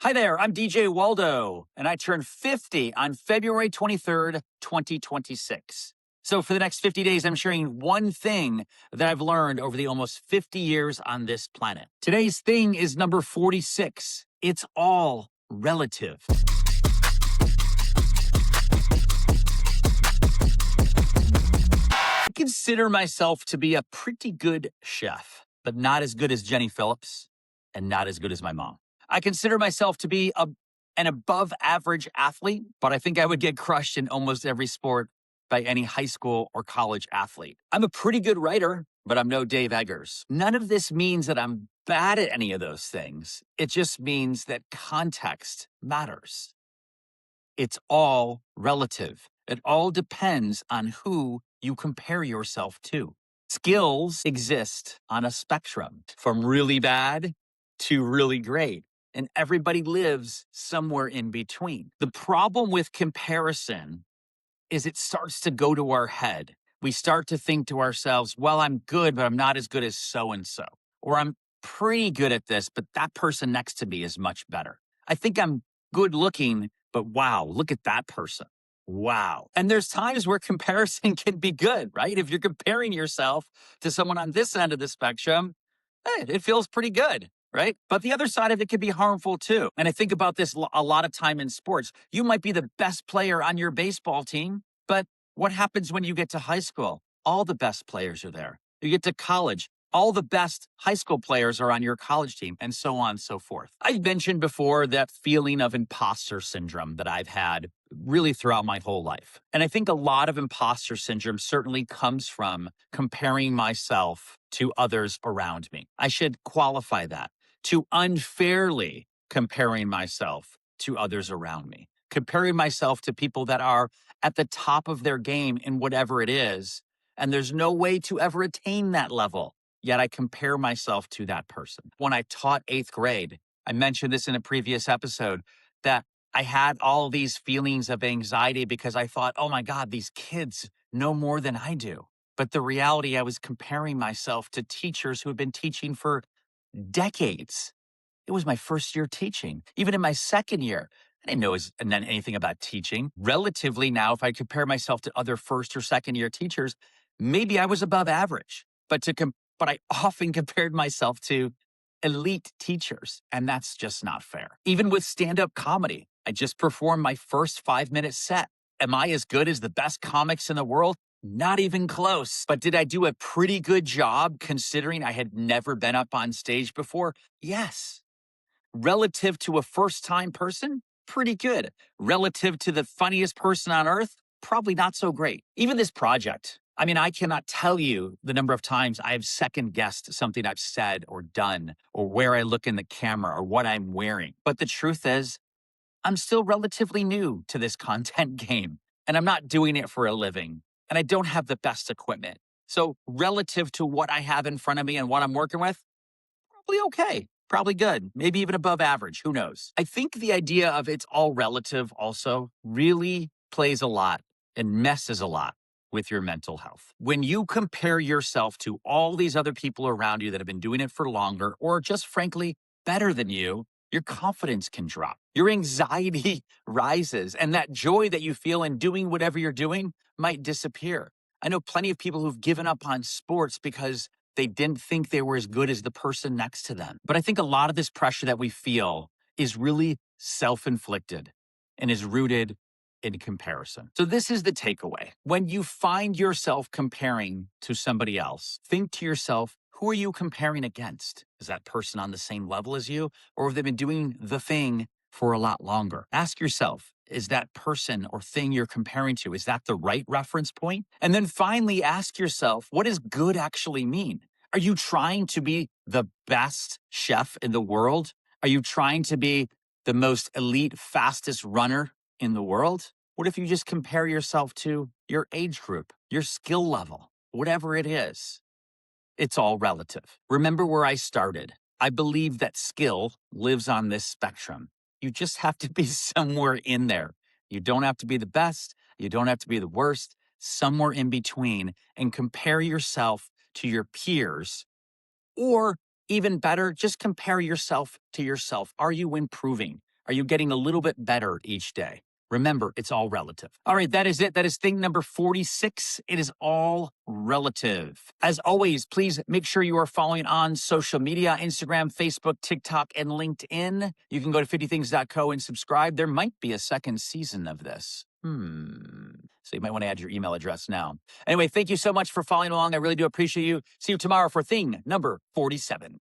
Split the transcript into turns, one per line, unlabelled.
Hi there, I'm DJ Waldow, and I turned 50 on February 23rd, 2026. So for the next 50 days, I'm sharing one thing that I've learned over the almost 50 years on this planet. Today's thing is number 46. It's all relative. I consider myself to be a pretty good chef, but not as good as Jenny Phillips and not as good as my mom. I consider myself to be an above average athlete, but I think I would get crushed in almost every sport by any high school or college athlete. I'm a pretty good writer, but I'm no Dave Eggers. None of this means that I'm bad at any of those things. It just means that context matters. It's all relative. It all depends on who you compare yourself to. Skills exist on a spectrum from really bad to really great, and everybody lives somewhere in between. The problem with comparison is it starts to go to our head. We start to think to ourselves, well, I'm good, but I'm not as good as so-and-so. Or I'm pretty good at this, but that person next to me is much better. I think I'm good looking, but wow, look at that person. Wow. And there's times where comparison can be good, right? If you're comparing yourself to someone on this end of the spectrum, it feels pretty good, right? But the other side of it can be harmful too. And I think about this a lot of time in sports. You might be the best player on your baseball team, but what happens when you get to high school? All the best players are there. You get to college, all the best high school players are on your college team, and so on and so forth. I've mentioned before that feeling of imposter syndrome that I've had really throughout my whole life. And I think a lot of imposter syndrome certainly comes from comparing myself to others around me. I should qualify that to unfairly comparing myself to others around me, comparing myself to people that are at the top of their game in whatever it is. And there's no way to ever attain that level. Yet I compare myself to that person. When I taught 8th grade, I mentioned this in a previous episode, that I had all these feelings of anxiety because I thought, oh my God, these kids know more than I do. But the reality, I was comparing myself to teachers who had been teaching for decades. It was my first year teaching. Even in my second year, I didn't know anything about teaching. Relatively now, if I compare myself to other first or second year teachers, maybe I was above average. But I often compared myself to elite teachers, and that's just not fair. Even with stand-up comedy, I just performed my first 5-minute set. Am I as good as the best comics in the world? Not even close. But did I do a pretty good job considering I had never been up on stage before? Yes. Relative to a first-time person, pretty good. Relative to the funniest person on earth, probably not so great. Even this project, I mean, I cannot tell you the number of times I have second-guessed something I've said or done, or where I look in the camera, or what I'm wearing. But the truth is, I'm still relatively new to this content game, and I'm not doing it for a living, and I don't have the best equipment. So relative to what I have in front of me and what I'm working with, probably okay. Probably good, maybe even above average, who knows? I think the idea of it's all relative also really plays a lot and messes a lot with your mental health. When you compare yourself to all these other people around you that have been doing it for longer or just frankly better than you, your confidence can drop. Your anxiety rises, and that joy that you feel in doing whatever you're doing might disappear. I know plenty of people who've given up on sports because they didn't think they were as good as the person next to them. But I think a lot of this pressure that we feel is really self-inflicted and is rooted in comparison. So this is the takeaway. When you find yourself comparing to somebody else, think to yourself, who are you comparing against? Is that person on the same level as you? Or have they been doing the thing for a lot longer? Ask yourself, is that person or thing you're comparing to, is that the right reference point? And then finally ask yourself, what does good actually mean? Are you trying to be the best chef in the world? Are you trying to be the most elite, fastest runner in the world? What if you just compare yourself to your age group, your skill level, whatever it is? It's all relative. Remember where I started. I believe that skill lives on this spectrum. You just have to be somewhere in there. You don't have to be the best. You don't have to be the worst. Somewhere in between, and compare yourself to your peers. Or even better, just compare yourself to yourself. Are you improving? Are you getting a little bit better each day? Remember, it's all relative. All right, that is it. That is thing number 46. It is all relative. As always, please make sure you are following on social media, Instagram, Facebook, TikTok, and LinkedIn. You can go to 50things.co and subscribe. There might be a second season of this. So you might want to add your email address now. Anyway, thank you so much for following along. I really do appreciate you. See you tomorrow for thing number 47.